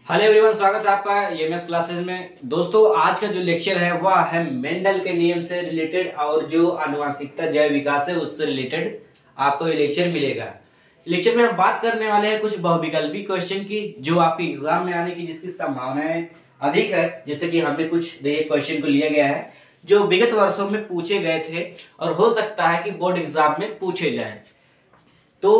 Hello everyone, स्वागत है आपका ईएमएस क्लासेस में। दोस्तों, आज का जो लेक्चर है वह है मेंडल के नियम से रिलेटेड और जो आनुवंशिकता जैव विकास है उससे रिलेटेड आपको ये लेक्चर मिलेगा। लेक्चर में हम बात करने वाले हैं कुछ बहुविकल्पी क्वेश्चन की जो आपके एग्जाम में आने की जिसकी संभावनाएं अधिक है। जैसे कि हमने कुछ क्वेश्चन को लिया गया है जो विगत वर्षों में पूछे गए थे और हो सकता है कि बोर्ड एग्जाम में पूछे जाए। तो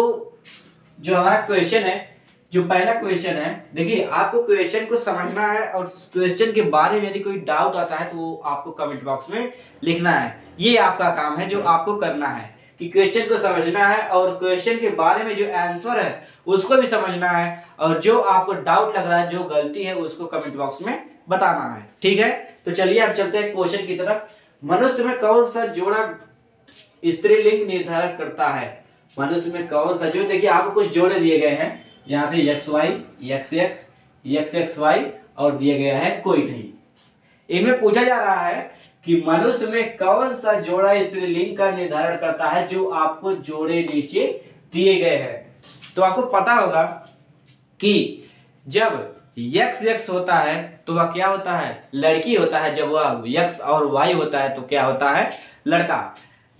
जो हमारा क्वेश्चन है, जो पहला क्वेश्चन है, देखिए आपको क्वेश्चन को समझना है और क्वेश्चन के बारे में यदि कोई डाउट आता है तो वो आपको कमेंट बॉक्स में लिखना है। ये आपका काम है जो आपको करना है कि क्वेश्चन को समझना है और क्वेश्चन के बारे में जो आंसर है उसको भी समझना है और जो आपको डाउट लग रहा है, जो गलती है, उसको कमेंट बॉक्स में बताना है। ठीक है, तो चलिए अब चलते हैं क्वेश्चन की तरफ। मनुष्य में कौन सा जोड़ा स्त्रीलिंग निर्धारण करता है? मनुष्य में कौन सा जो, देखिए आपको कुछ जोड़े दिए गए हैं यहाँ पे XY, XX, XXY और दिया गया है कोई नहीं। इनमें पूछा जा रहा है कि मनुष्य में कौन सा जोड़ा स्त्रीलिंग का निर्धारण करता है। जो आपको जोड़े नीचे दिए गए हैं तो आपको पता होगा कि जब XX होता है तो वह क्या होता है? लड़की होता है। जब वह X और Y होता है तो क्या होता है? लड़का।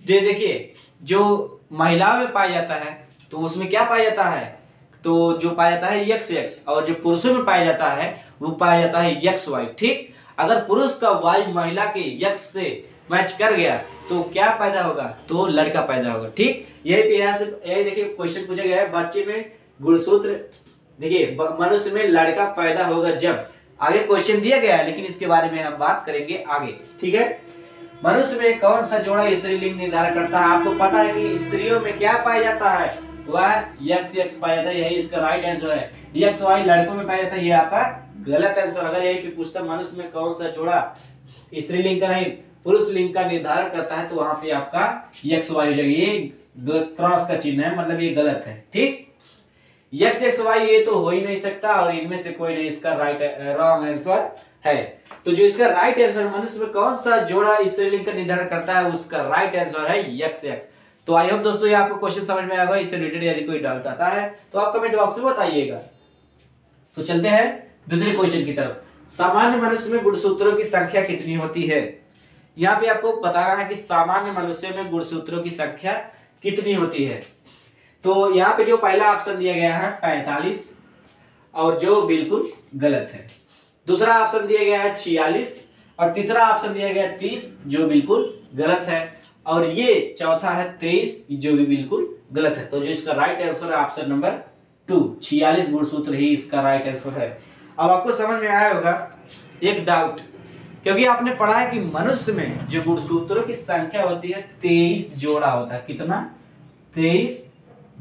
जो देखिए जो महिलाओं में पाया जाता है तो उसमें क्या पाया जाता है? तो जो पाया जाता है XX और जो पुरुषों में पाया जाता है वो पाया जाता है XY। ठीक, अगर पुरुष का Y महिला के X से मैच कर गया तो क्या पैदा होगा? तो लड़का पैदा होगा। ठीक, यही देखिए क्वेश्चन पूछा गया है बच्चे में गुणसूत्र। देखिए मनुष्य में लड़का पैदा होगा जब, आगे क्वेश्चन दिया गया है लेकिन इसके बारे में हम बात करेंगे आगे। ठीक है, मनुष्य में कौन सा जोड़ा स्त्रीलिंग निर्धारण करता है? आपको पता है कि स्त्रियों में क्या पाया जाता है? वह XX पाया जाता है, यही इसका राइट आंसर है। XY लड़कों में पाया जाता है, ये आपका गलत आंसर। अगर यही पे पूछता मनुष्य में कौन सा जोड़ा स्त्रीलिंग का नहीं पुरुष लिंग का निर्धारण करता है तो वहां पे आपका XY हो जाएगा। ये क्रॉस का चिन्ह है, मतलब ये गलत है। ठीक, XXY ये तो हो ही नहीं सकता और इनमें से कोई नहीं इसका रॉन्ग आंसर है। तो जो इसका राइट आंसर मनुष्य में कौन सा जोड़ा स्त्रीलिंग का निर्धारण करता है उसका राइट आंसर है XX। तो आई होप दोस्तों ये आपको क्वेश्चन समझ में आएगा। इससे रिलेटेड यदि कोई डाउट आता है तो आप कमेंट बॉक्स में बताइएगा। तो चलते हैं दूसरे क्वेश्चन की तरफ। सामान्य मनुष्य में गुणसूत्रों की संख्या कितनी होती है? यहाँ पे आपको बताना है कि सामान्य मनुष्य में गुणसूत्रों की संख्या कितनी होती है। तो यहाँ पे जो पहला ऑप्शन दिया गया है 45 और जो बिल्कुल गलत है। दूसरा ऑप्शन दिया गया है 46 और तीसरा ऑप्शन दिया गया है 30 जो बिल्कुल गलत है और ये चौथा है 23 जो भी बिल्कुल गलत है। तो जो इसका राइट आंसर है ऑप्शन नंबर 2, 46 गुणसूत्र ही इसका राइट आंसर है। अब आपको समझ में आया होगा एक डाउट, क्योंकि आपने पढ़ा है कि मनुष्य में जो गुणसूत्रों की संख्या होती है 23 जोड़ा होता है। कितना? 23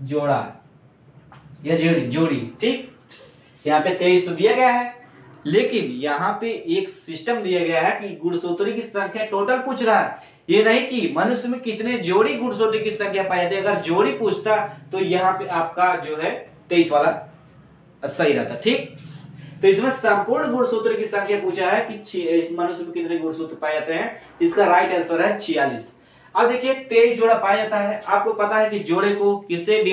जोड़ा या जोड़ी। ठीक, यहाँ पे 23 तो दिया गया है लेकिन यहाँ पे एक सिस्टम दिया गया है कि गुणसूत्रों की संख्या टोटल पूछ रहा है, ये नहीं कि मनुष्य में कितने जोड़ी गुणसूत्र की संख्या पाई जाती है। अगर जोड़ी पूछता तो यहाँ पे आपका जो है 23 वाला सही रहता। ठीक, तो इसमें संपूर्ण गुणसूत्र की संख्या पूछा है कि इस मनुष्य में कितने गुणसूत्र पाए जाते हैं। इसका राइट आंसर है 46। अब देखिए 23 जोड़ा पाया जाता है। आपको पता है कि जोड़े को किससे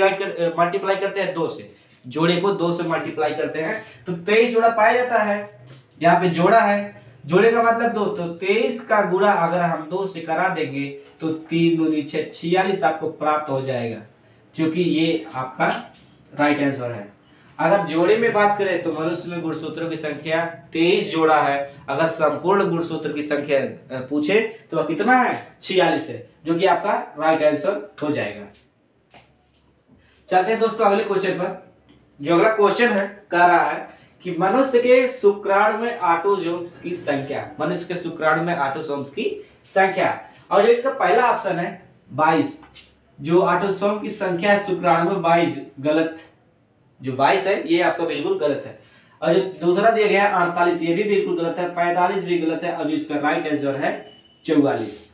मल्टीप्लाई करते हैं? 2 से। जोड़े को 2 से मल्टीप्लाई करते हैं तो 23 जोड़ा पाया जाता है। यहाँ पे जोड़ा है, जोड़े का मतलब 2, तो 23 का गुणा अगर हम 2 से करा देंगे तो 3 दूनी 6, 46 आपको प्राप्त हो जाएगा, जो कि ये आपका राइट आंसर है। अगर जोड़े में बात करें तो मनुष्य में गुणसूत्रों की संख्या 23 जोड़ा है। अगर संपूर्ण गुणसूत्र की संख्या पूछे तो कितना है? 46 है, जो कि आपका राइट आंसर हो जाएगा। चलते हैं दोस्तों अगले क्वेश्चन पर। जो अगला क्वेश्चन है कह रहा है कि मनुष्य के शुक्राणु में ऑटोसोम्स की संख्या, मनुष्य के शुक्राणु में ऑटोसोम्स की संख्या, और जो इसका पहला ऑप्शन है 22, जो ऑटोसोम की संख्या है शुक्राणु में 22 गलत। जो 22 है ये आपका बिल्कुल गलत है। और जो दूसरा दिया गया है 48 ये भी बिल्कुल गलत है, 45 भी गलत है और जो इसका राइट आंसर है 44।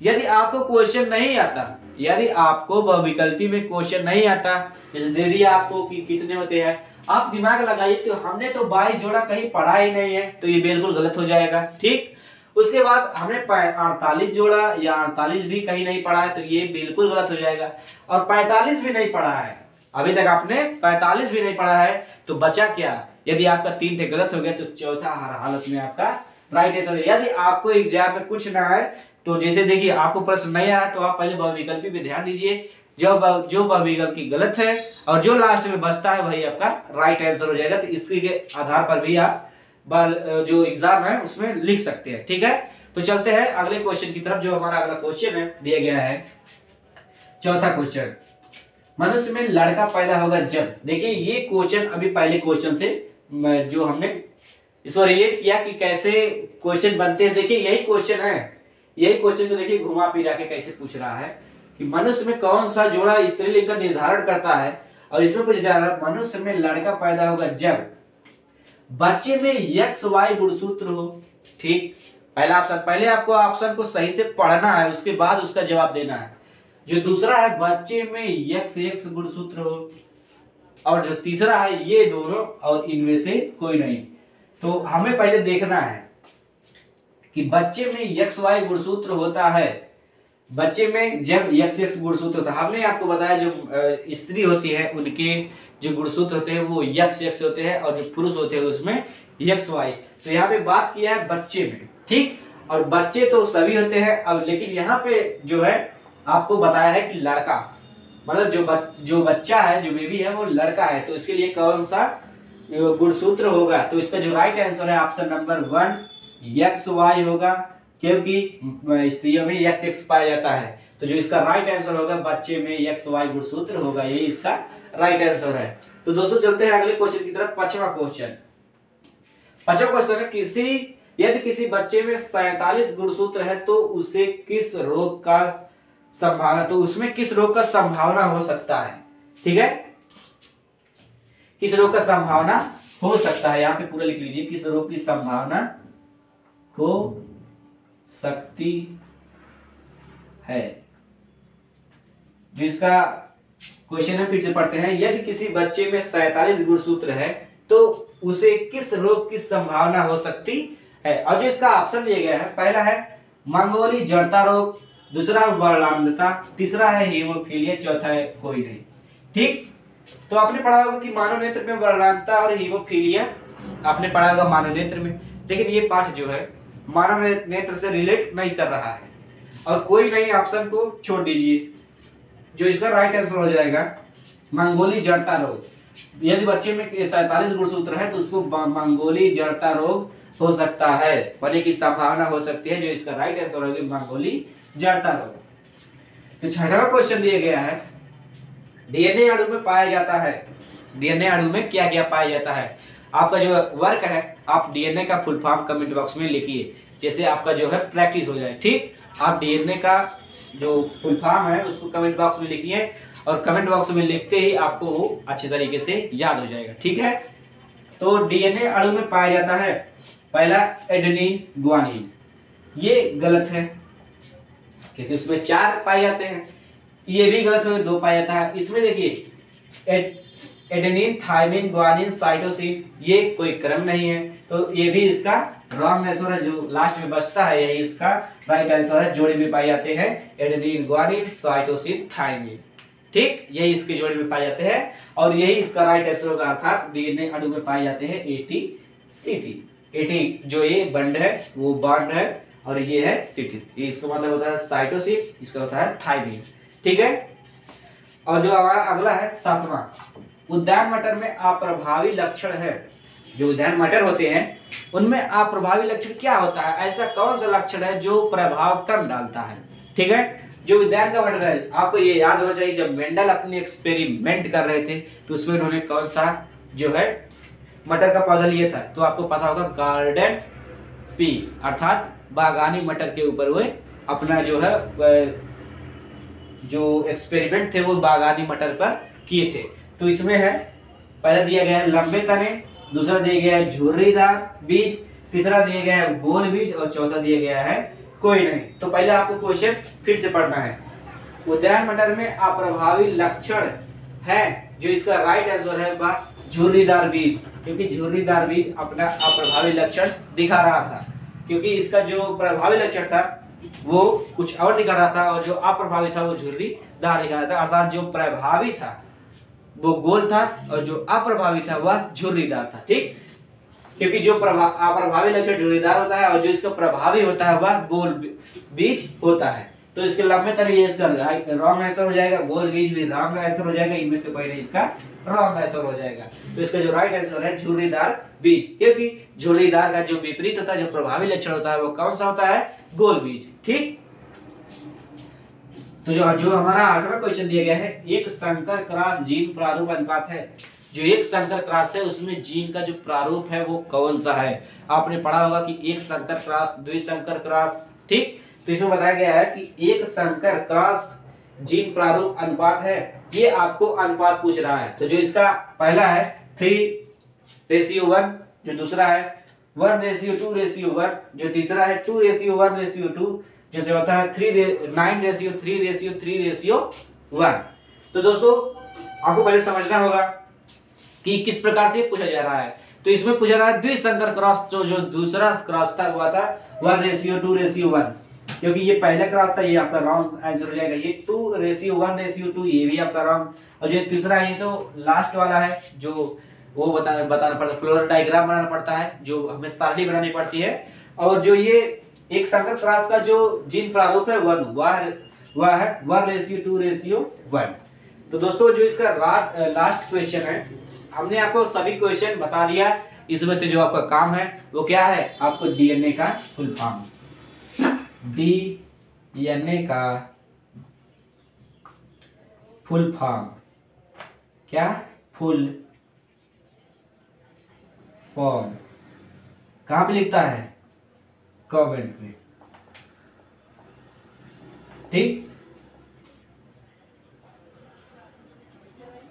यदि आपको क्वेश्चन नहीं आता, यदि आपको बहुविकल्पी में क्वेश्चन नहीं आता, जैसे दे दिया आपको कि कितने होते हैं, आप दिमाग लगाइए कि हमने तो 22 जोड़ा कहीं पढ़ा ही नहीं है, तो ये बिल्कुल गलत हो जाएगा। ठीक, उसके बाद हमने 48 जोड़ा या 48 भी कहीं नहीं पढ़ा है तो ये बिल्कुल गलत हो जाएगा। और 45 भी नहीं पढ़ा है, अभी तक आपने 45 भी नहीं पढ़ा है तो बचा क्या? यदि आपका 3 ठे गलत हो गया तो चौथा हर हालत में आपका राइट आंसर है। यदि आपको एग्जाम में कुछ ना है तो जैसे देखिए आपको प्रश्न नहीं आया तो आप पहले बहुविकल्पी पे ध्यान दीजिए, जो बहुविकल्पी गलत है और जो लास्ट में बचता है वही आपका राइट आंसर हो जाएगा। तो इसके आधार पर भी आप जो एग्जाम है उसमें लिख सकते हैं। ठीक है, तो चलते हैं अगले क्वेश्चन की तरफ। जो हमारा अगला क्वेश्चन है दिया गया है चौथा क्वेश्चन, मनुष्य में लड़का पैदा होगा जब। देखिए ये क्वेश्चन अभी पहले क्वेश्चन से जो हमने इसको रिलेट किया कि कैसे क्वेश्चन बनते हैं। देखिए यही क्वेश्चन है, यही क्वेश्चन को देखिए घुमा फिरा के कैसे पूछ रहा है कि मनुष्य में कौन सा जोड़ा स्त्रीलिंग का निर्धारण करता है। और इसमें पूछा जा रहा है मनुष्य में लड़का पैदा होगा जब बच्चे में XY गुणसूत्र हो। ठीक, पहला ऑप्शन, पहले आपको ऑप्शन को सही से पढ़ना है उसके बाद उसका जवाब देना है। जो दूसरा है बच्चे में XX गुणसूत्र हो, और जो तीसरा है ये दोनों और इनमें से कोई नहीं। तो हमें पहले देखना है कि बच्चे में XY गुणसूत्र होता है, बच्चे में जब XX गुणसूत्र होता है। हमने आपको बताया जो स्त्री होती है उनके जो गुणसूत्र होते हैं वो XX होते हैं और जो पुरुष होते हैं उसमें XY। तो यहाँ पे बात किया है बच्चे में, ठीक, और बच्चे तो सभी होते हैं। अब लेकिन यहाँ पे जो है आपको बताया है कि लड़का, मतलब जो बच्चा है, जो बेबी है वो लड़का है, तो इसके लिए कौन सा गुणसूत्र होगा। तो इसका जो राइट आंसर है ऑप्शन नंबर 1 XY होगा, क्योंकि स्त्रियों में XX पाया जाता है। तो जो इसका राइट आंसर होगा बच्चे में XY गुणसूत्र होगा, यही इसका राइट आंसर है। तो दोस्तों चलते हैं अगले क्वेश्चन की तरफ। पांचवा क्वेश्चन है यदि किसी बच्चे में 47 गुणसूत्र है तो उसे किस रोग का संभावना, तो उसमें किस रोग का संभावना हो सकता है। ठीक है, किस रोग का संभावना हो सकता है, यहाँ पे पूरा लिख लीजिए, किस रोग की संभावना हो सकती है। जो इसका क्वेश्चन है फिर से पढ़ते हैं, यदि किसी बच्चे में 47 गुणसूत्र है तो उसे किस रोग की संभावना हो सकती है। और जो इसका ऑप्शन दिया गया है, पहला है मंगोली जड़ता रोग, दूसरा वर्णांधता, तीसरा है हीमोफीलिया, चौथा है कोई नहीं। ठीक, तो आपने पढ़ा होगा कि मानव नेत्र में वर्णांधता और हीमोफीलिया आपने पढ़ा होगा मानव नेत्र में, लेकिन ये पाठ जो है मानव नेत्र से रिलेट नहीं कर रहा है। और कोई नहीं ऑप्शन को छोड़ दीजिए, जो इसका राइट आंसर हो जाएगा मंगोली जड़ता रोग। यदि बच्चे में 47 गुणसूत्र है तो उसको मंगोली जड़ता रोग हो सकता है, होने की संभावना हो सकती है। जो इसका राइट आंसर होगी मंगोली जड़ता रोग। तो छठवां क्वेश्चन दिया गया है, डीएनए अणु में पाया जाता है, डीएनए अणु में क्या क्या पाया जाता है। आपका जो वर्क है आप डीएनए का फुल फॉर्म कमेंट बॉक्स में लिखिए, जैसे आपका जो है प्रैक्टिस हो जाए। ठीक, आप डीएनए का जो फुल फॉर्म है उसको कमेंट बॉक्स में लिखिए, और कमेंट बॉक्स में लिखते ही आपको वो अच्छे तरीके से याद हो जाएगा। ठीक है, तो डीएनए अणु में पाया जाता है पहला एडेनिन ग्वानिन, ये गलत है क्योंकि उसमें 4 पाए जाते हैं। ये भी गलत है, 2 पाया जाता है। इसमें देखिए एडेनिन, थायमिन, ग्वानिन, साइटोसिन, ये कोई क्रम नहीं है, तो ये भी इसका रॉन्ग आंसर है। जो लास्ट में बचता है यही इसका राइट आंसर है। जोड़े में पाए जाते हैं एडेनिन, ग्वानिन, साइटोसिन, थायमिन। ठीक, यही इसके जोड़े में पाए जाते हैं और यही इसका राइट आंसर होगा, अर्थात डीएनए अणु में पाए जाते हैं ATCT। AT जो ये बंड है वो बॉन्ड है और ये है सिटी, ये इसका मतलब होता है साइटोसिन, इसका होता है थायमिन। ठीक है, और जो हमारा अगला है 7वां, उद्यान मटर में अप्रभावी लक्षण है। जो उद्यान मटर होते हैं उनमें अप्रभावी लक्षण क्या होता है, ऐसा कौन सा लक्षण है जो प्रभाव कम डालता है। ठीक है, जो उद्यान का मटर है आपको ये याद होना चाहिए, जब मेंडल अपनी एक्सपेरिमेंट कर रहे थे तो उसमें उन्होंने कौन सा जो है मटर का पौधा लिया था, तो आपको पता होगा गार्डन पी, अर्थात बागानी मटर के ऊपर वो अपना जो है जो एक्सपेरिमेंट थे वो बागानी मटर पर किए थे। तो इसमें है पहला दिया गया है लंबे तने, दूसरा दिया गया है झुर्रीदार बीज, तीसरा दिया गया है गोल बीज और चौथा दिया गया है कोई नहीं। तो पहले आपको क्वेश्चन फिर से पढ़ना है, उद्यान मटर में अप्रभावी लक्षण है, जो इसका राइट आंसर है वह झुर्रीदार बीज, क्योंकि झुर्रीदार बीज अपना अप्रभावी लक्षण दिखा रहा था, क्योंकि इसका जो प्रभावी लक्षण था वो कुछ और दिखा रहा था और जो अप्रभावी था वो झुर्रीदार दिखा रहा था। अर्थात जो प्रभावी था वो गोल था और जो अप्रभावी था वह झुर्रीदार था। ठीक, क्योंकि जो अप्रभावी लक्षण झुर्रीदार होता है और जो इसका प्रभावी होता है वह गोल बीज होता है। तो इसके लंबे तरीके इसका रॉन्ग आंसर हो जाएगा, गोल बीज भी रॉन्ग आंसर हो जाएगा, इनमें से कोई नहीं इसका रॉन्ग आंसर हो जाएगा। तो इसका जो राइट आंसर है झुर्रीदार बीज, क्योंकि झुर्रीदार का जो विपरीत होता है, जो प्रभावी लक्षण होता है वो कौन सा होता है, गोल बीज। ठीक, तो जो हमारा 8वां क्वेश्चन दिया गया है, एक संकर क्रॉस जीन प्रारूप अनुपात है। जो एक संकर क्रॉस है उसमें जीन का जो प्रारूप है वो कौन सा है। आपने पढ़ा होगा कि एक संकर क्रॉस, द्विसंकर क्रॉस। ठीक, तो इसमें बताया गया है कि एक संकर क्रॉस जीन प्रारूप अनुपात है, ये आपको अनुपात पूछ रहा है। तो जो इसका पहला है 3:1, जो दूसरा है 1:2:1, जो तीसरा है 2:1:2, जो चौथा है 9:3:3:1। तो दोस्तों आपको पहले समझना होगा कि किस प्रकार से पूछा जा रहा है। तो इसमें पूछा रहा है द्विसंकर क्रॉस, जो दूसरा क्रॉस था हुआ था 1:2:1, क्योंकि ये पहला क्रॉस था, ये आपका रॉन्ग आंसर हो जाएगा। ये 2:1:2, ये भी आपका रॉन्ग। और जो तीसरा है ये तो लास्ट वाला है, जो वो बताना पड़ता है, फ्लोर डायग्राम बनाना पड़ता है, जो हमें सारणी बनानी पड़ती है। और जो ये एक संकर क्रॉस का जो जीन प्रारूप है वह है 1:2:1। तो दोस्तों जो इसका लास्ट क्वेश्चन है, हमने आपको सभी क्वेश्चन बता दिया। इसमें से जो आपका काम है वो क्या है, आपको डीएनए का फुल फॉर्म, डीएनए का फुल फॉर्म, क्या फुल फॉर्म कहां पे लिखता है, कमेंट में। ठीक,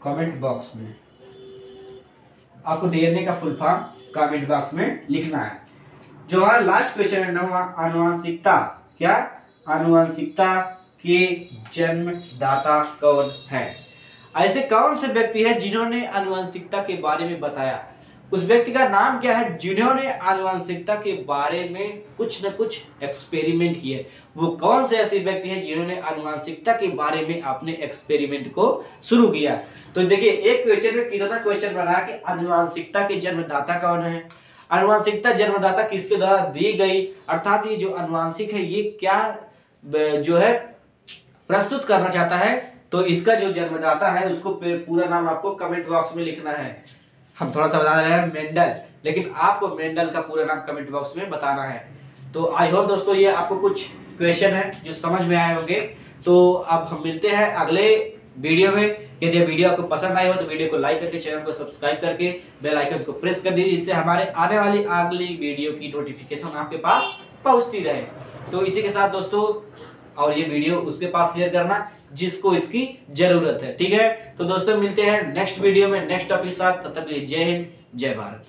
कमेंट बॉक्स में आपको डीएनए का फुल फॉर्म कमेंट बॉक्स में लिखना है। जो हमारा लास्ट क्वेश्चन है 9वां, आनुवंशिकता, क्या आनुवंशिकता के जन्मदाता कौन है। ऐसे कौन से व्यक्ति हैं जिन्होंने आनुवंशिकता के बारे में बताया, उस व्यक्ति का नाम क्या है जिन्होंने आनुवंशिकता के बारे में कुछ न कुछ एक्सपेरिमेंट किए। वो कौन से ऐसे व्यक्ति हैं जिन्होंने आनुवंशिकता के बारे में अपने एक्सपेरिमेंट को शुरू किया। तो देखिए एक क्वेश्चन में कितना क्वेश्चन बना कि आनुवंशिकता के जन्मदाता कौन है, आनुवंशिकता जन्मदाता किसके द्वारा दी गई, अर्थात ये जो आनुवंशिक है ये क्या जो है प्रस्तुत करना चाहता है। तो इसका जो जन्मदाता है उसको पूरा नाम आपको कमेंट बॉक्स में लिखना है। हम थोड़ा सा बता रहे हैं मेंडल, लेकिन आपको मेंडल का पूरा नाम कमेंट बॉक्स में बताना है। तो आई होप दोस्तों ये आपको कुछ क्वेश्चन है जो समझ में आए होंगे। तो अब हम मिलते हैं अगले वीडियो में। यदि वीडियो आपको पसंद आई हो तो वीडियो को लाइक करके, चैनल को सब्सक्राइब करके बेल आइकन को प्रेस कर दीजिए, जिससे हमारे आने वाली अगली वीडियो की नोटिफिकेशन आपके पास पहुंचती रहे। तो इसी के साथ दोस्तों, और ये वीडियो उसके पास शेयर करना जिसको इसकी जरूरत है। ठीक है, तो दोस्तों मिलते हैं नेक्स्ट वीडियो में नेक्स्ट टॉपिक के साथ। तब तक के लिए जय हिंद, जय भारत।